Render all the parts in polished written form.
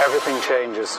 everything changes.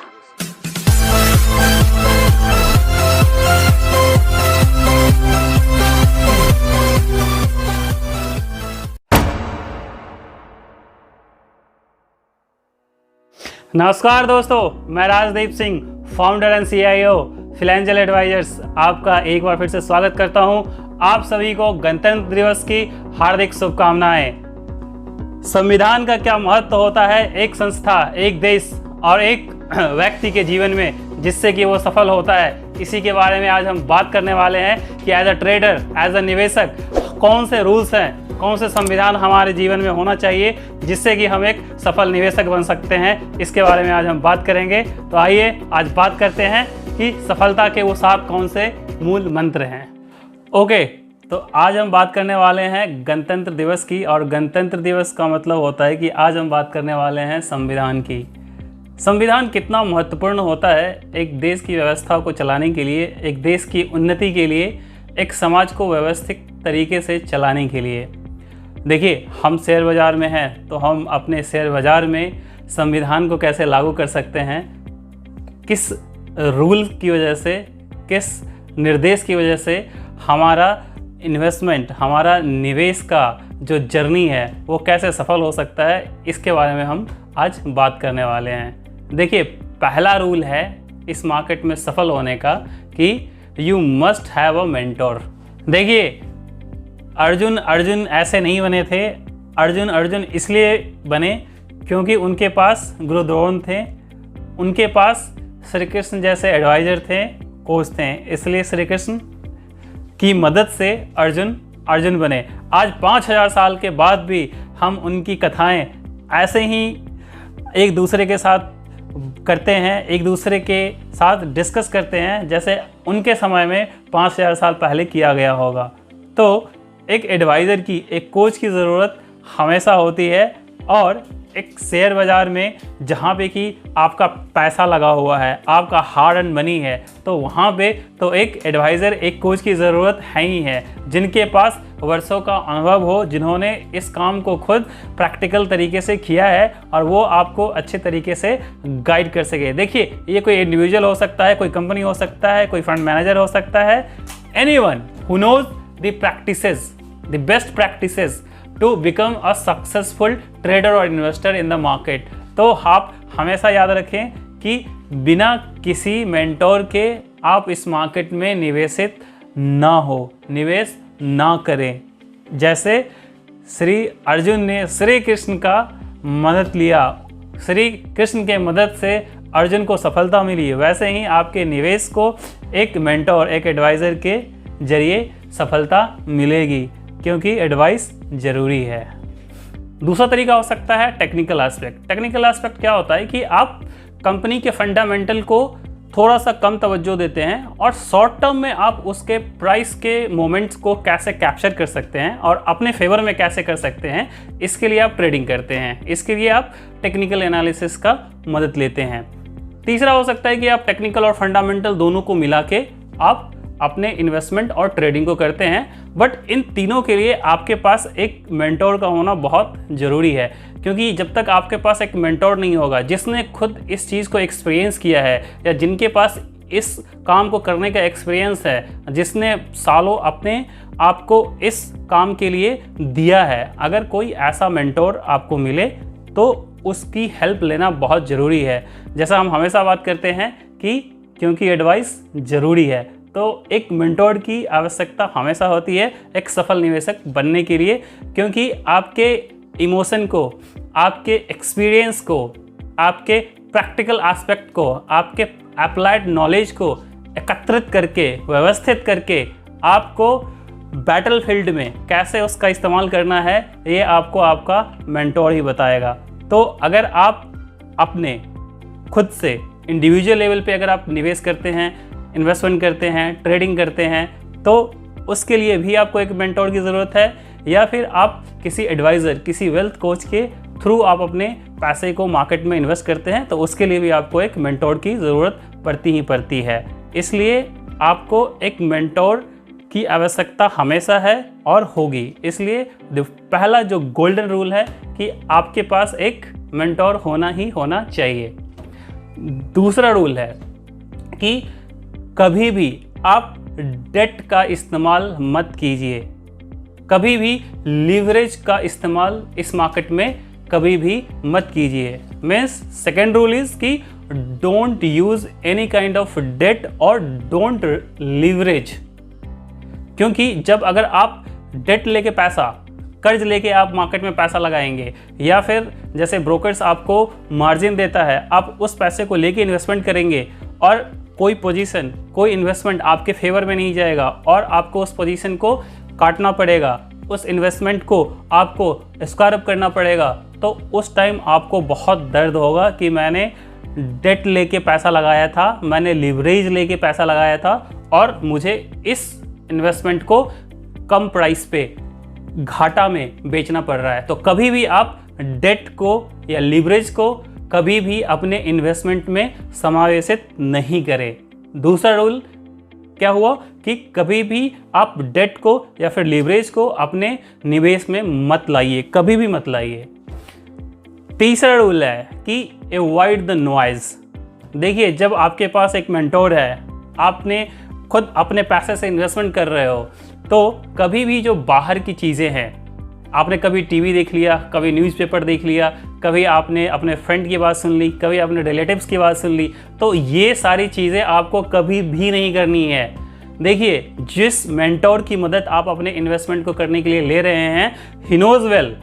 नमस्कार दोस्तों, मैं Rajdeep Singh, founder and CIO financial advisers, आपका एक बार फिर से स्वागत करता हूं। आप सभी को गणतंत्र दिवस की हार्दिक शुभकामनाएं। संविधान का क्या महत्व होता है एक संस्था, एक देश और एक व्यक्ति के जीवन में, जिससे कि वो सफल होता है, इसी के बारे में आज हम बात करने वाले हैं कि as a trader, as a निवेशक, कौन से रूल्स हैं, कौन से संविधान हमारे जीवन में होना चाहिए जिससे कि हम एक सफल निवेशक बन सकते हैं। इसके बारे में आज हम बात करेंगे। तो आइए आज बात करते हैं कि सफलता के वो 7 कौन से मूल मंत्र हैं। ओके, तो आज हम बात करने वाले हैं गणतंत्र दिवस की, और गणतंत्र दिवस का मतलब होता है कि आज हम बात करने वाले हैं संविधान की। संविधान कितना महत्वपूर्ण होता है एक देश की व्यवस्था को चलाने के लिए, एक देश की उन्नति के लिए, एक समाज को व्यवस्थित तरीके से चलाने के लिए। देखिए, हम शेयर बाज़ार में हैं तो हम अपने शेयर बाज़ार में संविधान को कैसे लागू कर सकते हैं, किस रूल की वजह से, किस निर्देश की वजह से हमारा इन्वेस्टमेंट, हमारा निवेश का जो जर्नी है वो कैसे सफल हो सकता है, इसके बारे में हम आज बात करने वाले हैं। देखिए, पहला रूल है इस मार्केट में सफल होने का कि you must have a mentor. देखिए, अर्जुन ऐसे नहीं बने थे। अर्जुन इसलिए बने क्योंकि उनके पास गुरु द्रोण थे, उनके पास श्री कृष्ण जैसे एडवाइज़र थे, कोच थे, इसलिए श्री कृष्ण की मदद से अर्जुन बने। आज 5000 साल के बाद भी हम उनकी कथाएं ऐसे ही एक दूसरे के साथ करते हैं, एक दूसरे के साथ डिस्कस करते हैं जैसे उनके समय में 5000 साल पहले किया गया होगा। तो एक एडवाइज़र की, एक कोच की ज़रूरत हमेशा होती है, और एक शेयर बाज़ार में जहाँ पे कि आपका पैसा लगा हुआ है, आपका हार्ड एंड मनी है, तो वहाँ पे तो एक एडवाइज़र, एक कोच की ज़रूरत है ही है, जिनके पास वर्षों का अनुभव हो, जिन्होंने इस काम को खुद प्रैक्टिकल तरीके से किया है और वो आपको अच्छे तरीके से गाइड कर सके। देखिए, ये कोई इंडिविजुअल हो सकता है, कोई कंपनी हो सकता है, कोई फंड मैनेजर हो सकता है, anyone who knows the practices, the best practices to become a successful trader और इन्वेस्टर इन द मार्केट। तो आप हमेशा याद रखें कि बिना किसी मेंटोर के आप इस मार्केट में निवेश ना करें। जैसे श्री अर्जुन ने श्री कृष्ण का मदद लिया, श्री कृष्ण के मदद से अर्जुन को सफलता मिली, वैसे ही आपके निवेश को एक मेंटोर, एक एडवाइज़र के जरिए सफलता मिलेगी, क्योंकि एडवाइस ज़रूरी है। दूसरा तरीका हो सकता है टेक्निकल एस्पेक्ट। टेक्निकल एस्पेक्ट क्या होता है कि आप कंपनी के फंडामेंटल को थोड़ा सा कम तवज्जो देते हैं और शॉर्ट टर्म में आप उसके प्राइस के मोमेंट्स को कैसे कैप्चर कर सकते हैं और अपने फेवर में कैसे कर सकते हैं, इसके लिए आप ट्रेडिंग करते हैं, इसके लिए आप टेक्निकल एनालिसिस का मदद लेते हैं। तीसरा हो सकता है कि आप टेक्निकल और फंडामेंटल दोनों को मिला के आप अपने इन्वेस्टमेंट और ट्रेडिंग को करते हैं। बट इन तीनों के लिए आपके पास एक मेंटोर का होना बहुत ज़रूरी है, क्योंकि जब तक आपके पास एक मेंटोर नहीं होगा जिसने खुद इस चीज़ को एक्सपीरियंस किया है, या जिनके पास इस काम को करने का एक्सपीरियंस है, जिसने सालों अपने आप को इस काम के लिए दिया है, अगर कोई ऐसा मेंटोर आपको मिले तो उसकी हेल्प लेना बहुत ज़रूरी है। जैसा हम हमेशा बात करते हैं कि क्योंकि एडवाइस ज़रूरी है, तो एक मेंटोर की आवश्यकता हमेशा होती है एक सफल निवेशक बनने के लिए, क्योंकि आपके इमोशन को, आपके एक्सपीरियंस को, आपके प्रैक्टिकल एस्पेक्ट को, आपके अप्लाइड नॉलेज को एकत्रित करके, व्यवस्थित करके आपको बैटल फील्ड में कैसे उसका इस्तेमाल करना है, ये आपको आपका मेंटोर ही बताएगा। तो अगर आप अपने खुद से इंडिविजुअल लेवल पे अगर आप निवेश करते हैं, इन्वेस्टमेंट करते हैं, ट्रेडिंग करते हैं, तो उसके लिए भी आपको एक मेंटोर की ज़रूरत है, या फिर आप किसी एडवाइज़र, किसी वेल्थ कोच के थ्रू आप अपने पैसे को मार्केट में इन्वेस्ट करते हैं, तो उसके लिए भी आपको एक मेंटोर की ज़रूरत पड़ती है। इसलिए आपको एक मेंटोर की आवश्यकता हमेशा है और होगी। इसलिए पहला जो गोल्डन रूल है कि आपके पास एक मेंटोर होना ही होना चाहिए। दूसरा रूल है कि कभी भी आप डेट का इस्तेमाल मत कीजिए, कभी भी लीवरेज का इस्तेमाल इस मार्केट में कभी भी मत कीजिए। मीन्स सेकेंड रूल इज कि don't use any kind of debt और डोंट लीवरेज। क्योंकि जब अगर आप डेट लेके पैसा, कर्ज लेके आप मार्केट में पैसा लगाएंगे, या फिर जैसे ब्रोकर्स आपको मार्जिन देता है, आप उस पैसे को लेके इन्वेस्टमेंट करेंगे और कोई पोजीशन, कोई इन्वेस्टमेंट आपके फेवर में नहीं जाएगा और आपको उस पोजीशन को काटना पड़ेगा, उस इन्वेस्टमेंट को आपको स्क्वायर अप करना पड़ेगा, तो उस टाइम आपको बहुत दर्द होगा कि मैंने डेट लेके पैसा लगाया था, मैंने लिवरेज लेके पैसा लगाया था और मुझे इस इन्वेस्टमेंट को कम प्राइस पे घाटा में बेचना पड़ रहा है। तो कभी भी आप डेट को या लिवरेज को कभी भी अपने इन्वेस्टमेंट में समावेशित नहीं करें। दूसरा रूल क्या हुआ कि कभी भी आप डेट को या फिर लिवरेज को अपने निवेश में मत लाइए, कभी भी मत लाइए। तीसरा रूल है कि अवॉइड द नॉइज। देखिए, जब आपके पास एक मेंटोर है, आपने खुद अपने पैसे से इन्वेस्टमेंट कर रहे हो, तो कभी भी जो बाहर की चीज़ें हैं, आपने कभी टीवी देख लिया, कभी न्यूज़पेपर देख लिया, कभी आपने अपने फ्रेंड की बात सुन ली, कभी अपने रिलेटिव्स की बात सुन ली, तो ये सारी चीज़ें आपको कभी भी नहीं करनी है। देखिए, जिस मेंटोर की मदद आप अपने इन्वेस्टमेंट को करने के लिए ले रहे हैं, ही नोज वेल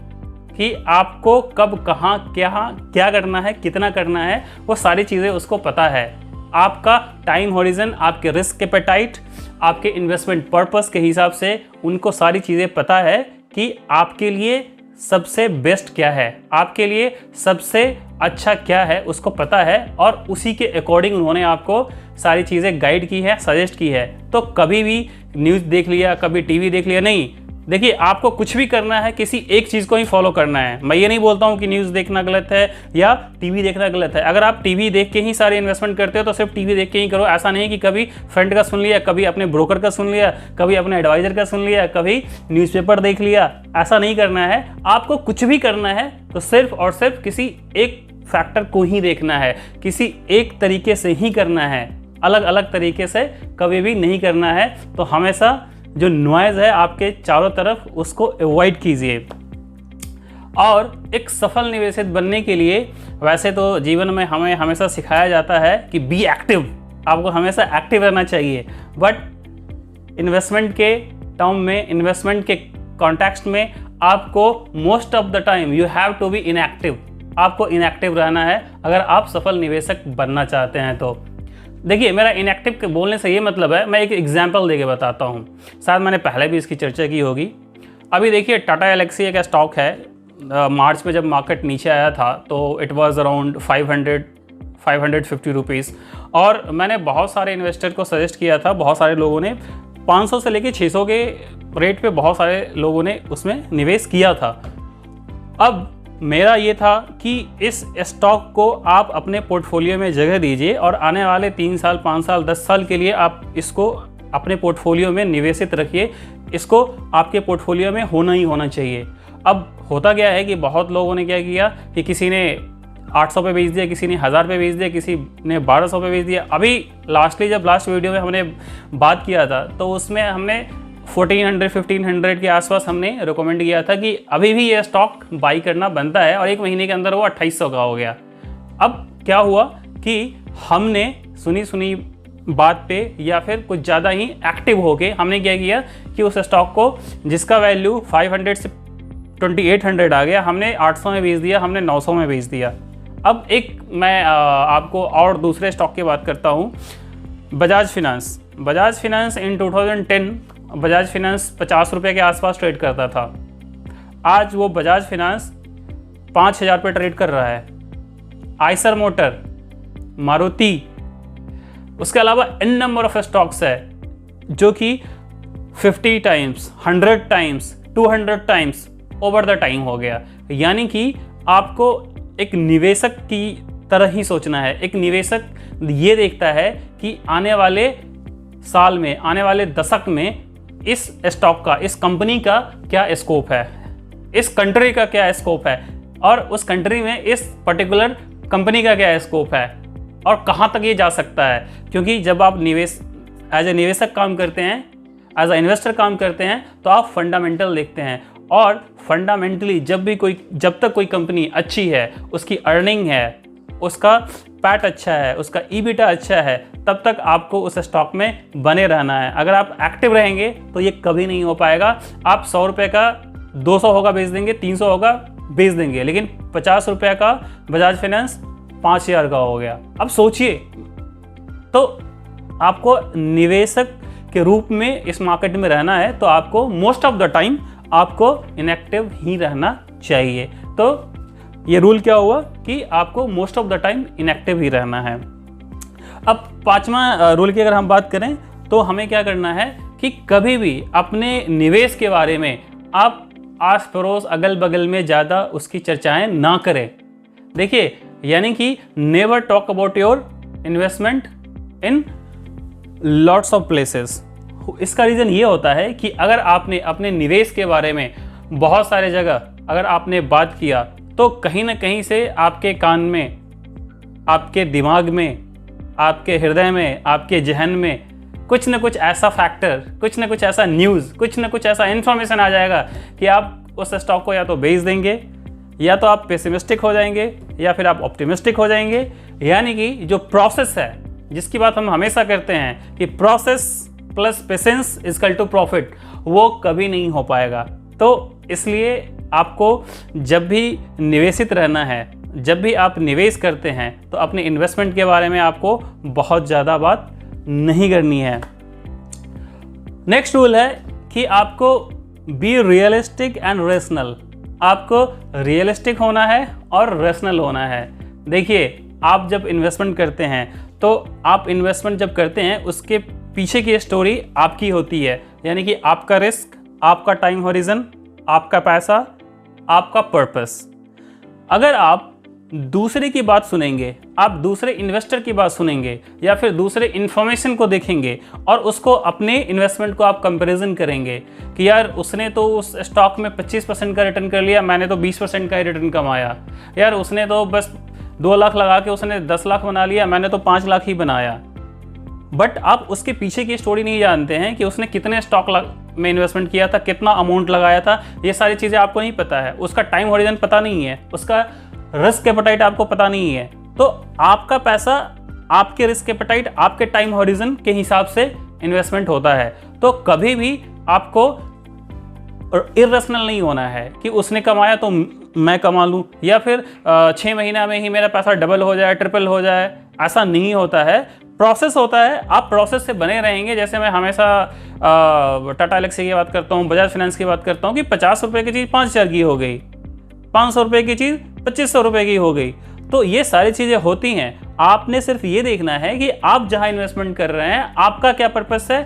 कि आपको कब, कहाँ, क्या करना है, कितना करना है, वो सारी चीज़ें उसको पता है। आपका टाइम होरिजन, आपके रिस्क एपेटाइट, आपके इन्वेस्टमेंट पर्पस के हिसाब से उनको सारी चीज़ें पता है कि आपके लिए सबसे बेस्ट क्या है, आपके लिए सबसे अच्छा क्या है, उसको पता है और उसी के अकॉर्डिंग उन्होंने आपको सारी चीज़ें गाइड की है, सजेस्ट की है। तो कभी भी न्यूज़ देख लिया, कभी टीवी देख लिया, नहीं। देखिए, आपको कुछ भी करना है, किसी एक चीज़ को ही फॉलो करना है। मैं ये नहीं बोलता हूँ कि न्यूज़ देखना गलत है या टीवी देखना गलत है। अगर आप टीवी देख के ही सारे इन्वेस्टमेंट करते हो तो सिर्फ टीवी देख के ही करो। ऐसा नहीं कि कभी फ्रेंड का सुन लिया, कभी अपने ब्रोकर का सुन लिया, कभी अपने एडवाइजर का सुन लिया, कभी न्यूज़पेपर देख लिया। ऐसा नहीं करना है। आपको कुछ भी करना है तो सिर्फ और सिर्फ किसी एक फैक्टर को ही देखना है, किसी एक तरीके से ही करना है, अलग अलग तरीके से कभी भी नहीं करना है। तो हमेशा जो नॉइज़ है आपके चारों तरफ, उसको अवॉइड कीजिए। और एक सफल निवेशक बनने के लिए वैसे तो जीवन में हमें हमेशा सिखाया जाता है कि बी एक्टिव, आपको हमेशा एक्टिव रहना चाहिए। बट इन्वेस्टमेंट के टर्म में, इन्वेस्टमेंट के कॉन्टेक्स्ट में आपको most of the time you have to be inactive. आपको इनएक्टिव रहना है अगर आप सफल निवेशक बनना चाहते हैं तो। देखिए, मेरा इनएक्टिव के बोलने से ये मतलब है, मैं एक एग्जांपल देके बताता हूँ। शायद मैंने पहले भी इसकी चर्चा की होगी। अभी देखिए, टाटा एलेक्सी का स्टॉक है। मार्च में जब मार्केट नीचे आया था तो इट वाज अराउंड 550 रुपीज़। और मैंने बहुत सारे इन्वेस्टर को सजेस्ट किया था, बहुत सारे लोगों ने 500 से लेके 600 के रेट पे बहुत सारे लोगों ने उसमें निवेश किया था। अब मेरा ये था कि इस स्टॉक को आप अपने पोर्टफोलियो में जगह दीजिए और आने वाले 3 साल, 5 साल, 10 साल के लिए आप इसको अपने पोर्टफोलियो में निवेशित रखिए। इसको आपके पोर्टफोलियो में होना ही होना चाहिए। अब होता क्या है कि बहुत लोगों ने क्या किया कि किसी ने 800 पे बेच दिया, किसी ने 1000 पे बेच दिया, किसी ने 1200 पे बेच दिया। अभी लास्टली जब लास्ट वीडियो में हमने बात किया था तो उसमें हमने 1400-1500 के आसपास हमने रिकमेंड किया था कि अभी भी ये स्टॉक बाई करना बनता है, और 1 महीने के अंदर वो 2800 का हो गया। अब क्या हुआ कि हमने सुनी बात पे या फिर कुछ ज़्यादा ही एक्टिव होके हमने क्या किया कि उस स्टॉक को, जिसका वैल्यू 500 से 2800 आ गया, हमने 800 में बेच दिया, हमने 900 में बेच दिया। अब एक मैं आपको और दूसरे स्टॉक की बात करता हूँ, बजाज फिनेंस इन 2010 बजाज फिनेंस 50 रुपये के आसपास ट्रेड करता था। आज वो बजाज फिनेंस 5000 पे ट्रेड कर रहा है। आइसर मोटर, मारुति, उसके अलावा इन नंबर ऑफ स्टॉक्स है जो कि 50 times, 100 times, 200 times over the time हो गया। यानी कि आपको एक निवेशक की तरह ही सोचना है। एक निवेशक ये देखता है कि आने वाले साल में, आने वाले दशक में इस स्टॉक का, इस कंपनी का क्या स्कोप है, इस कंट्री का क्या स्कोप है, और उस कंट्री में इस पर्टिकुलर कंपनी का क्या स्कोप है। और कहाँ तक ये जा सकता है। क्योंकि जब आप एज ए निवेशक काम करते हैं, एज ए इन्वेस्टर काम करते हैं, तो आप फंडामेंटल देखते हैं। और फंडामेंटली जब तक कोई कंपनी अच्छी है, उसकी अर्निंग है, उसका पैट अच्छा है, उसका ईबिटा अच्छा है, तब तक आपको उस स्टॉक में बने रहना है। अगर आप एक्टिव रहेंगे तो ये कभी नहीं हो पाएगा। आप 100 रुपये का 200 होगा बेच देंगे, 300 होगा बेच देंगे, लेकिन 50 रुपये का बजाज फाइनेंस 5000 का हो गया। अब सोचिए, तो आपको निवेशक के रूप में इस मार्केट में रहना है तो आपको मोस्ट ऑफ द टाइम आपको इनएक्टिव ही रहना चाहिए। तो ये रूल क्या हुआ कि आपको most of the time inactive ही रहना है। अब 5वां रूल की अगर हम बात करें तो हमें क्या करना है कि कभी भी अपने निवेश के बारे में आप आस पड़ोस अगल बगल में ज़्यादा उसकी चर्चाएं ना करें। देखिए, यानी कि never talk about your investment in lots of places. इसका रीज़न ये होता है कि अगर आपने अपने निवेश के बारे में बहुत सारे जगह अगर आपने बात किया तो कहीं ना कहीं से आपके कान में, आपके दिमाग में, आपके हृदय में, आपके जहन में कुछ न कुछ ऐसा फैक्टर, कुछ न कुछ ऐसा न्यूज़, कुछ न कुछ ऐसा इन्फॉर्मेशन आ जाएगा कि आप उस स्टॉक को या तो बेच देंगे, या तो आप पेसिमिस्टिक हो जाएंगे, या फिर आप ऑप्टिमिस्टिक हो जाएंगे। यानी कि जो प्रोसेस है, जिसकी बात हम हमेशा करते हैं कि process plus patience is equal to profit, वो कभी नहीं हो पाएगा। तो इसलिए आपको जब भी निवेशित रहना है, जब भी आप निवेश करते हैं, तो अपने इन्वेस्टमेंट के बारे में आपको बहुत ज़्यादा बात नहीं करनी है। नेक्स्ट रूल है कि आपको बी रियलिस्टिक एंड रेशनल। आपको रियलिस्टिक होना है और रेशनल होना है। देखिए, आप जब इन्वेस्टमेंट करते हैं तो आप इन्वेस्टमेंट जब करते हैं उसके पीछे की स्टोरी आपकी होती है। यानी कि आपका रिस्क, आपका टाइम हॉरिजन, आपका पैसा, आपका पर्पस। अगर आप दूसरे की बात सुनेंगे, आप दूसरे इन्वेस्टर की बात सुनेंगे, या फिर दूसरे इन्फॉर्मेशन को देखेंगे और उसको अपने इन्वेस्टमेंट को आप कंपैरिजन करेंगे कि यार उसने तो उस स्टॉक में 25% का रिटर्न कर लिया, मैंने तो 20% का ही रिटर्न कमाया। यार उसने तो बस 2 लाख लगा के उसने 10 लाख बना लिया, मैंने तो 5 लाख ही बनाया। बट आप उसके पीछे की स्टोरी नहीं जानते हैं कि उसने कितने स्टॉक में इन्वेस्टमेंट किया था, कितना अमाउंट लगाया था। ये सारी चीज़ें आपको नहीं पता है। उसका टाइम हॉरिजन पता नहीं है, उसका रिस्क एपेटाइट आपको पता नहीं है। तो आपका पैसा आपके रिस्क एपेटाइट, आपके टाइम हॉरिजन के हिसाब से इन्वेस्टमेंट होता है। तो कभी भी आपको इर्रेशनल नहीं होना है कि उसने कमाया तो मैं कमा लूँ, या फिर 6 महीना में ही मेरा पैसा डबल हो जाए, ट्रिपल हो जाए। ऐसा नहीं होता है। प्रोसेस होता है। आप प्रोसेस से बने रहेंगे। जैसे मैं हमेशा टाटा एलेक्सी की बात करता हूँ, बजाज फाइनेंस की बात करता हूँ कि 50 रुपये की चीज़ 5000 की हो गई, 500 रुपये की चीज़ 2500 रुपये की हो गई। तो ये सारी चीज़ें होती हैं। आपने सिर्फ ये देखना है कि आप जहाँ इन्वेस्टमेंट कर रहे हैं आपका क्या पर्पस है,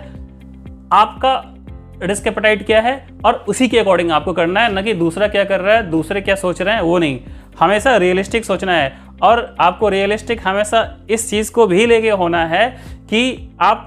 आपका रिस्क एपेटाइट क्या है, और उसी के अकॉर्डिंग आपको करना है, न कि दूसरा क्या कर रहा है, दूसरे क्या सोच रहे हैं, वो नहीं। हमेशा रियलिस्टिक सोचना है। और आपको रियलिस्टिक हमेशा इस चीज़ को भी लेके होना है कि आप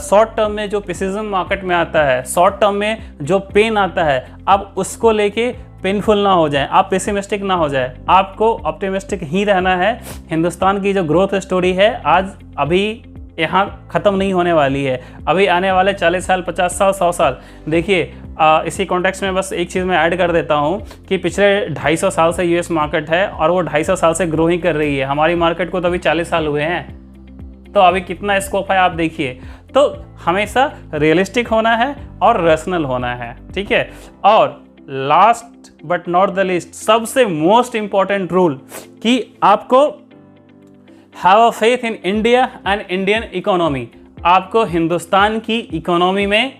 शॉर्ट टर्म में जो पेसिज्म मार्केट में आता है, शॉर्ट टर्म में जो पेन आता है, आप उसको लेके पेनफुल ना हो जाए, आप पेसिमिस्टिक ना हो जाए। आपको ऑप्टिमिस्टिक ही रहना है। हिंदुस्तान की जो ग्रोथ स्टोरी है आज अभी यहाँ ख़त्म नहीं होने वाली है। अभी आने वाले 40 साल, 50 साल, 100 साल। देखिए, इसी कॉन्टेक्स्ट में बस एक चीज़ मैं ऐड कर देता हूँ कि पिछले 250 साल से यूएस मार्केट है और वो 250 साल से ग्रो ही कर रही है। हमारी मार्केट को तो अभी 40 साल हुए हैं, तो अभी कितना स्कोप है आप देखिए। तो हमेशा रियलिस्टिक होना है और रैशनल होना है, ठीक है। और last but not the least, सबसे मोस्ट इंपॉर्टेंट रूल कि आपको have a faith in India and Indian economy. आपको हिंदुस्तान की इकोनॉमी में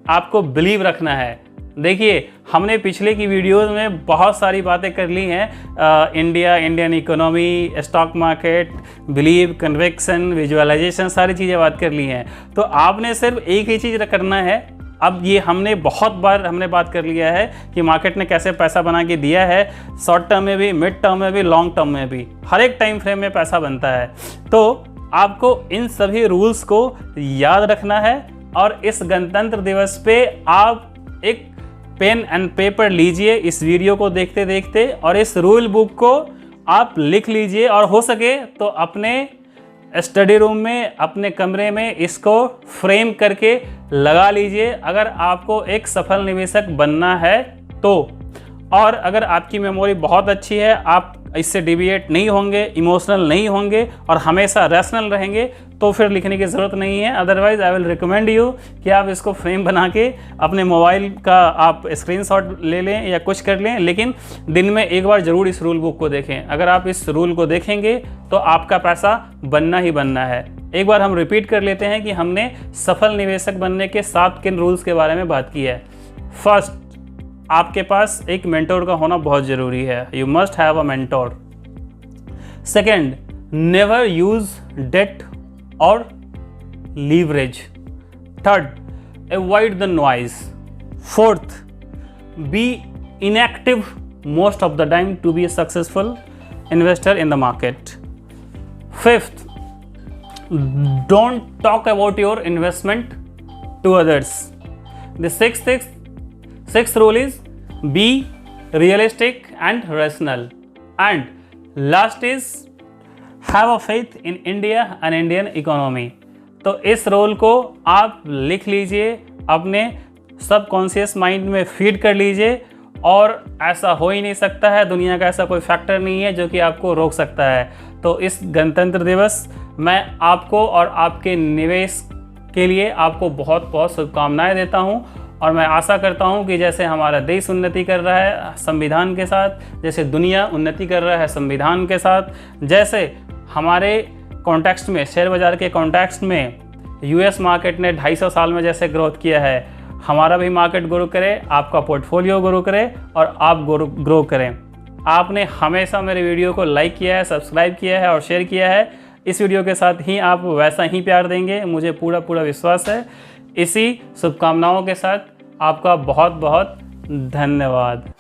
आपको बिलीव रखना है। देखिए, हमने पिछले की वीडियोस में बहुत सारी बातें कर ली हैं, India, Indian economy, stock market, believe, conviction, visualisation, सारी चीज़ें बात कर ली हैं। तो आपने सिर्फ एक ही चीज़ करना है। अब ये हमने बहुत बार बात कर लिया है कि मार्केट ने कैसे पैसा बना के दिया है, शॉर्ट टर्म में भी, मिड टर्म में भी, लॉन्ग टर्म में भी, हर एक टाइम फ्रेम में पैसा बनता है। तो आपको इन सभी रूल्स को याद रखना है और इस गणतंत्र दिवस पे आप एक पेन एंड पेपर लीजिए इस वीडियो को देखते देखते, और इस रूल बुक को आप लिख लीजिए, और हो सके तो अपने स्टडी रूम में, अपने कमरे में इसको फ्रेम करके लगा लीजिए अगर आपको एक सफल निवेशक बनना है तो। और अगर आपकी मेमोरी बहुत अच्छी है, आप इससे डिविएट नहीं होंगे, इमोशनल नहीं होंगे और हमेशा रैशनल रहेंगे, तो फिर लिखने की ज़रूरत नहीं है। Otherwise I will recommend you कि आप इसको फ्रेम बना के अपने मोबाइल का आप स्क्रीनशॉट ले लें या कुछ कर लें, लेकिन दिन में एक बार ज़रूर इस रूल बुक को देखें। अगर आप इस रूल को देखेंगे तो आपका पैसा बनना ही बनना है। एक बार हम रिपीट कर लेते हैं कि हमने सफल निवेशक बनने के 7 किन रूल्स के बारे में बात की है। फर्स्ट, आपके पास एक मेंटोर का होना बहुत ज़रूरी है। You must have a mentor. Second, never use debt और leverage. Third, avoid the noise. Fourth, be inactive most of the time to be a successful investor in the market. Fifth, don't talk about your investment to others. The sixth rule is be realistic and rational. And last is have a faith in India and Indian economy. तो इस role को आप लिख लीजिए, अपने subconscious mind में feed कर लीजिए, और ऐसा हो ही नहीं सकता है, दुनिया का ऐसा कोई फैक्टर नहीं है जो कि आपको रोक सकता है। तो इस गणतंत्र दिवस मैं आपको और आपके निवेश के लिए आपको बहुत बहुत शुभकामनाएं देता हूं। और मैं आशा करता हूं कि जैसे हमारा देश उन्नति कर रहा है संविधान के साथ, जैसे दुनिया उन्नति कर रहा है संविधान के साथ, जैसे हमारे कॉन्टेक्स्ट में, शेयर बाज़ार के कॉन्टेक्स्ट में यूएस मार्केट ने 250 साल में जैसे ग्रोथ किया है, हमारा भी मार्केट ग्रो करे, आपका पोर्टफोलियो ग्रो करे और आप ग्रो करें। आपने हमेशा मेरे वीडियो को लाइक किया है, सब्सक्राइब किया है और शेयर किया है। इस वीडियो के साथ ही आप वैसा ही प्यार देंगे, मुझे पूरा विश्वास है। इसी शुभकामनाओं के साथ आपका बहुत बहुत धन्यवाद।